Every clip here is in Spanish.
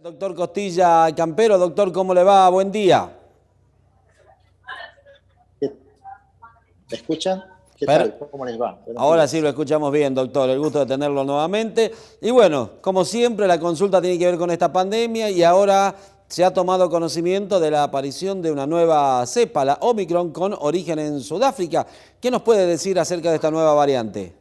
Doctor Costilla Campero, doctor, ¿cómo le va? Buen día. ¿Me escuchan? ¿Qué Per- tal? ¿Cómo les va? Buenos Ahora sí días. lo escuchamos bien, doctor. El gusto de tenerlo nuevamente. Y bueno, como siempre, la consulta tiene que ver con esta pandemia y ahora se ha tomado conocimiento de la aparición de una nueva cepa, la Omicron, con origen en Sudáfrica. ¿Qué nos puede decir acerca de esta nueva variante?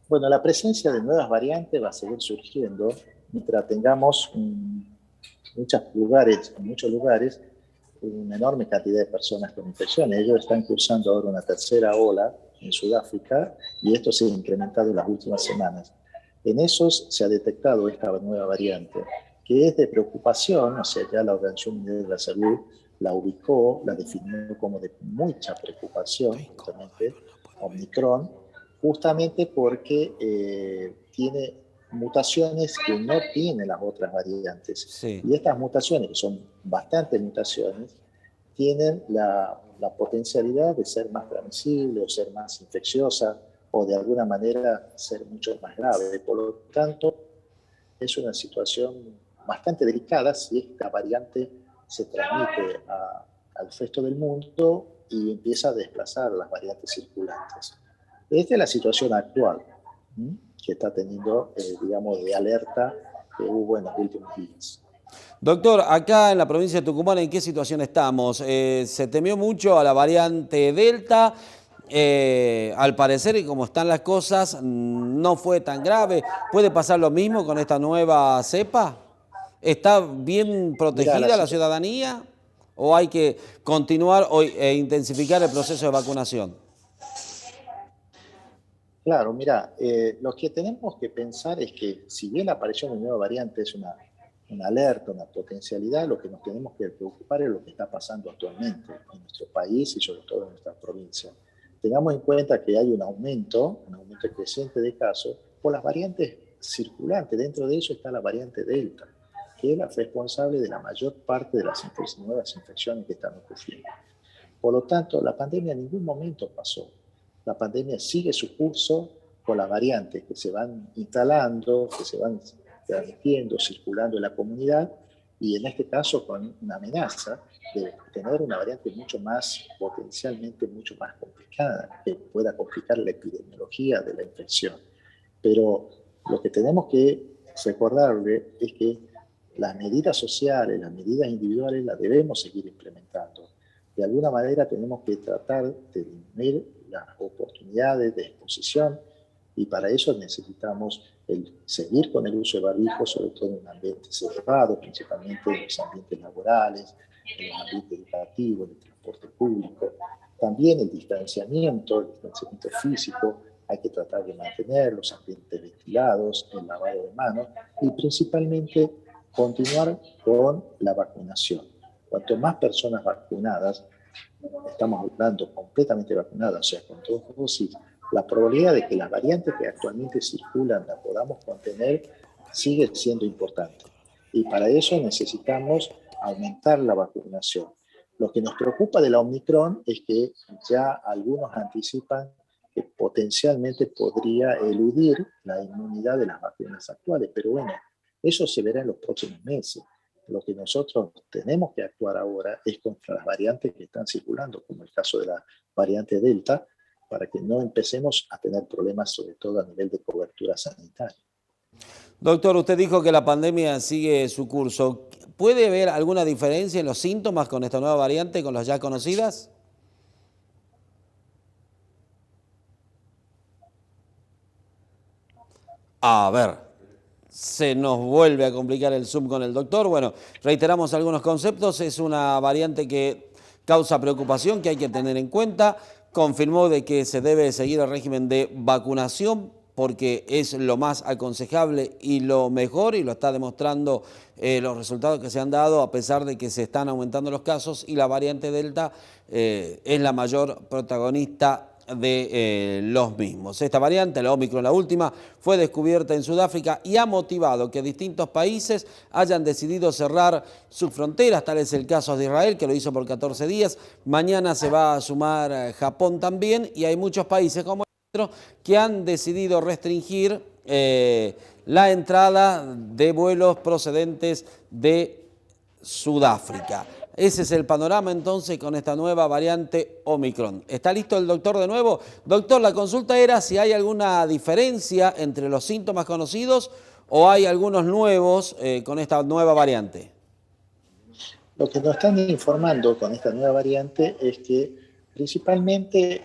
Bueno, la presencia de nuevas variantes va a seguir surgiendo mientras tengamos en muchos lugares, una enorme cantidad de personas con infecciones. Ellos están cursando ahora una tercera ola en Sudáfrica y esto se ha incrementado en las últimas semanas. En esos se ha detectado esta nueva variante, que es de preocupación, o sea, ya la Organización Mundial de la Salud la ubicó, la definió como de mucha preocupación, justamente, Omicron, justamente porque tiene mutaciones que no tienen las otras variantes. Sí. Y estas mutaciones, que son bastantes mutaciones, tienen la potencialidad de ser más transmisible o ser más infecciosa o de alguna manera ser mucho más grave. Por lo tanto, es una situación bastante delicada si esta variante se transmite al resto del mundo y empieza a desplazar las variantes circulantes. Esta es la situación actual que está teniendo, digamos, de alerta que hubo en los últimos días. Doctor, acá en la provincia de Tucumán, ¿en qué situación estamos? Se temió mucho a la variante Delta. Al parecer, y como están las cosas, no fue tan grave. ¿Puede pasar lo mismo con esta nueva cepa? ¿Está bien Mira, protegida la ciudadanía o hay que continuar e intensificar el proceso de vacunación? claro, mira, lo que tenemos que pensar es que si bien la aparición de una nueva variante es una alerta, una potencialidad, lo que nos tenemos que preocupar es lo que está pasando actualmente en nuestro país y sobre todo en nuestra provincia. Tengamos en cuenta que hay un aumento creciente de casos por las variantes circulantes. Dentro de eso está la variante Delta, que es la responsable de la mayor parte de las nuevas infecciones que están ocurriendo. Por lo tanto, la pandemia en ningún momento pasó. La pandemia sigue su curso con las variantes que se van instalando, que se van transmitiendo, circulando en la comunidad, y en este caso con una amenaza de tener una variante mucho más, potencialmente mucho más complicada, que pueda complicar la epidemiología de la infección. Pero lo que tenemos que recordarle es que las medidas sociales, las medidas individuales las debemos seguir implementando. De alguna manera tenemos que tratar de disminuir las oportunidades de exposición y para eso necesitamos seguir con el uso de barbijo, sobre todo en un ambiente cerrado, principalmente en los ambientes laborales, en los ambientes educativos, en el transporte público. También el distanciamiento físico, hay que tratar de mantener los ambientes ventilados, el lavado de manos y principalmente continuar con la vacunación. Cuanto más personas vacunadas, estamos hablando completamente vacunadas, o sea, con dos dosis, la probabilidad de que las variantes que actualmente circulan las podamos contener sigue siendo importante. Y para eso necesitamos aumentar la vacunación. Lo que nos preocupa de la Omicron es que ya algunos anticipan que potencialmente podría eludir la inmunidad de las vacunas actuales, pero bueno, eso se verá en los próximos meses. Lo que nosotros tenemos que actuar ahora es contra las variantes que están circulando, como el caso de la variante Delta, para que no empecemos a tener problemas, sobre todo a nivel de cobertura sanitaria. Doctor, usted dijo que la pandemia sigue su curso. ¿Puede haber alguna diferencia en los síntomas con esta nueva variante, con las ya conocidas? A ver, se nos vuelve a complicar el Zoom con el doctor. Bueno, reiteramos algunos conceptos. Es una variante que causa preocupación, que hay que tener en cuenta. Confirmó de que se debe seguir el régimen de vacunación porque es lo más aconsejable y lo mejor, y lo está demostrando los resultados que se han dado, a pesar de que se están aumentando los casos y la variante Delta es la mayor protagonista de los mismos. Esta variante, la Omicron, la última, fue descubierta en Sudáfrica y ha motivado que distintos países hayan decidido cerrar sus fronteras. Tal es el caso de Israel, que lo hizo por 14 días. Mañana se va a sumar Japón también, y hay muchos países como el nuestro que han decidido restringir la entrada de vuelos procedentes de Sudáfrica. Ese es el panorama entonces con esta nueva variante Omicron. ¿Está listo el doctor de nuevo? Doctor, la consulta era si hay alguna diferencia entre los síntomas conocidos o hay algunos nuevos con esta nueva variante. Lo que nos están informando con esta nueva variante es que principalmente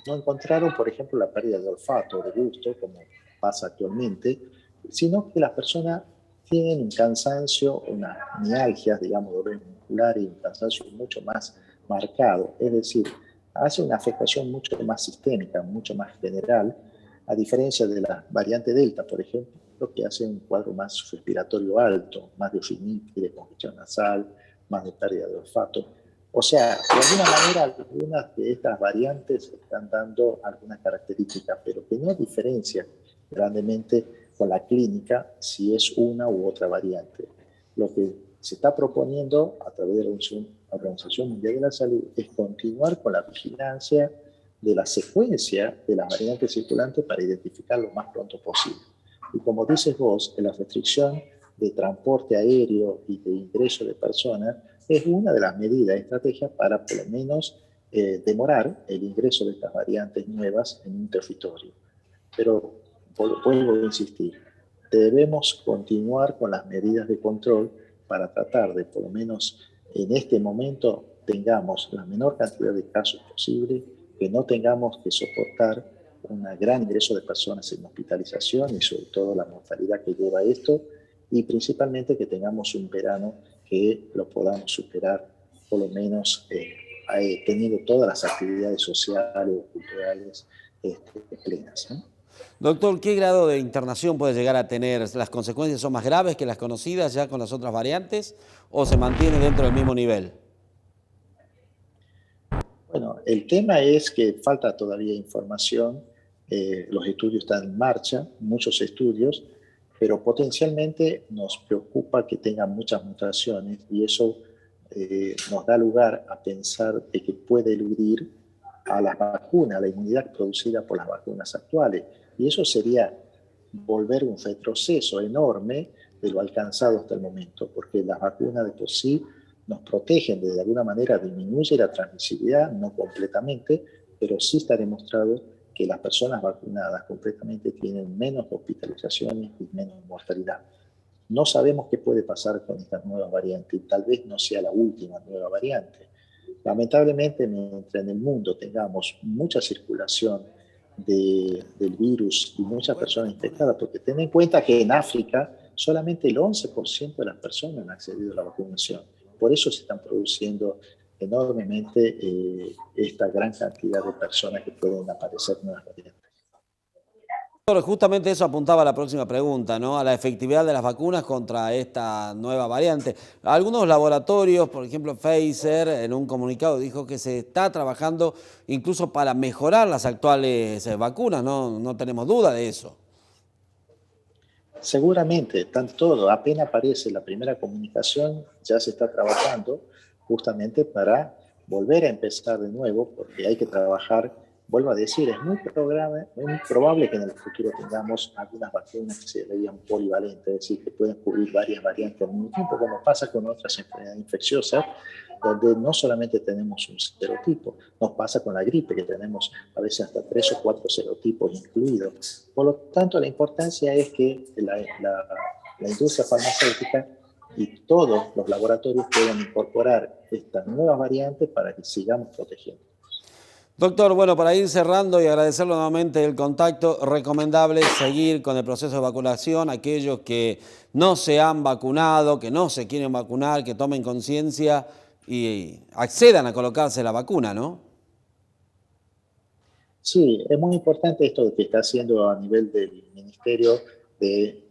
no encontraron, por ejemplo, la pérdida de olfato o de gusto, como pasa actualmente, sino que las personas tienen un cansancio, unas mialgias, digamos, dolor muscular y un cansancio mucho más marcado. Es decir, hace una afectación mucho más sistémica, mucho más general, a diferencia de la variante Delta, por ejemplo, que hace un cuadro más respiratorio alto, más de rinitis, de congestión nasal, más de pérdida de olfato. O sea, de alguna manera, algunas de estas variantes están dando algunas características, pero que no diferencian grandemente con la clínica si es una u otra variante. Lo que se está proponiendo a través de la Organización Mundial de la Salud es continuar con la vigilancia de la secuencia de las variantes circulantes para identificar lo más pronto posible. Y como dices vos, la restricción de transporte aéreo y de ingreso de personas es una de las medidas, estrategias para por lo menos demorar el ingreso de estas variantes nuevas en un territorio. Pero vuelvo a insistir, debemos continuar con las medidas de control para tratar de, por lo menos en este momento, tengamos la menor cantidad de casos posible, que no tengamos que soportar un gran ingreso de personas en hospitalización y sobre todo la mortalidad que lleva esto, y principalmente que tengamos un verano que lo podamos superar, por lo menos teniendo todas las actividades sociales o culturales plenas, ¿no? Doctor, ¿qué grado de internación puede llegar a tener? ¿Las consecuencias son más graves que las conocidas ya con las otras variantes o se mantiene dentro del mismo nivel? Bueno, el tema es que falta todavía información, los estudios están en marcha, muchos estudios, pero potencialmente nos preocupa que tengan muchas mutaciones y eso nos da lugar a pensar de que puede eludir a las vacunas, a la inmunidad producida por las vacunas actuales. Y eso sería volver un retroceso enorme de lo alcanzado hasta el momento, porque las vacunas de por sí nos protegen, de alguna manera disminuye la transmisibilidad, no completamente, pero sí está demostrado que las personas vacunadas completamente tienen menos hospitalizaciones y menos mortalidad. No sabemos qué puede pasar con estas nuevas variantes y tal vez no sea la última nueva variante. Lamentablemente, mientras en el mundo tengamos mucha circulación del virus y muchas personas infectadas, porque ten en cuenta que en África solamente el 11% de las personas han accedido a la vacunación. Por eso se están produciendo enormemente esta gran cantidad de personas que pueden aparecer nuevas variantes. Justamente eso apuntaba a la próxima pregunta, ¿no? A la efectividad de las vacunas contra esta nueva variante. Algunos laboratorios, por ejemplo Pfizer, en un comunicado dijo que se está trabajando incluso para mejorar las actuales vacunas, no tenemos duda de eso. Seguramente, tanto todo, apenas aparece la primera comunicación, ya se está trabajando justamente para volver a empezar de nuevo, porque hay que trabajar. Vuelvo a decir, es muy probable que en el futuro tengamos algunas vacunas que se vean polivalentes, es decir, que pueden cubrir varias variantes al mismo tiempo, como pasa con otras enfermedades infecciosas, donde no solamente tenemos un serotipo, nos pasa con la gripe, que tenemos a veces hasta 3 o 4 serotipos incluidos. Por lo tanto, la importancia es que la industria farmacéutica y todos los laboratorios puedan incorporar estas nuevas variantes para que sigamos protegiendo. Doctor, bueno, para ir cerrando y agradecerle nuevamente el contacto, recomendable seguir con el proceso de vacunación. Aquellos que no se han vacunado, que no se quieren vacunar, que tomen conciencia y accedan a colocarse la vacuna, ¿no? Sí, es muy importante esto que está haciendo a nivel del Ministerio de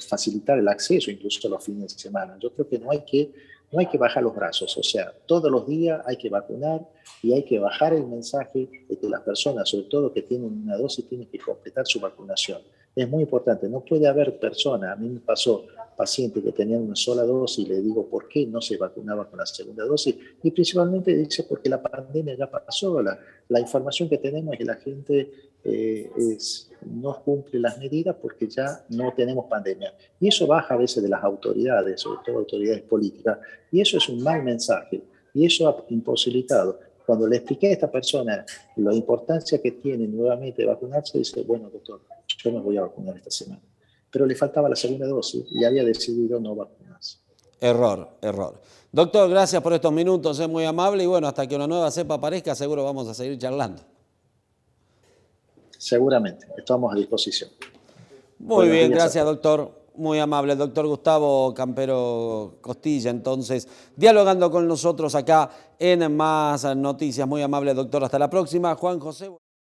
facilitar el acceso incluso los fines de semana. Yo creo que no hay que bajar los brazos, o sea, todos los días hay que vacunar y hay que bajar el mensaje de que las personas, sobre todo que tienen una dosis, tienen que completar su vacunación. Es muy importante, no puede haber personas, a mí me pasó pacientes que tenían una sola dosis y le digo por qué no se vacunaba con la segunda dosis y principalmente dice porque la pandemia ya pasó, la información que tenemos es que la gente no cumple las medidas porque ya no tenemos pandemia. Y eso baja a veces de las autoridades, sobre todo autoridades políticas, y eso es un mal mensaje. Y eso ha imposibilitado. Cuando le expliqué a esta persona la importancia que tiene nuevamente de vacunarse, dice, bueno, doctor, yo me voy a vacunar esta semana. Pero le faltaba la segunda dosis y había decidido no vacunarse. Error, error. Doctor, gracias por estos minutos, es muy amable y bueno, hasta que una nueva cepa aparezca, seguro vamos a seguir charlando. Seguramente, estamos a disposición. Muy bien, gracias, doctor. Muy amable, el doctor Gustavo Campero Costilla, entonces, dialogando con nosotros acá en Más Noticias. Muy amable, doctor. Hasta la próxima. Juan José.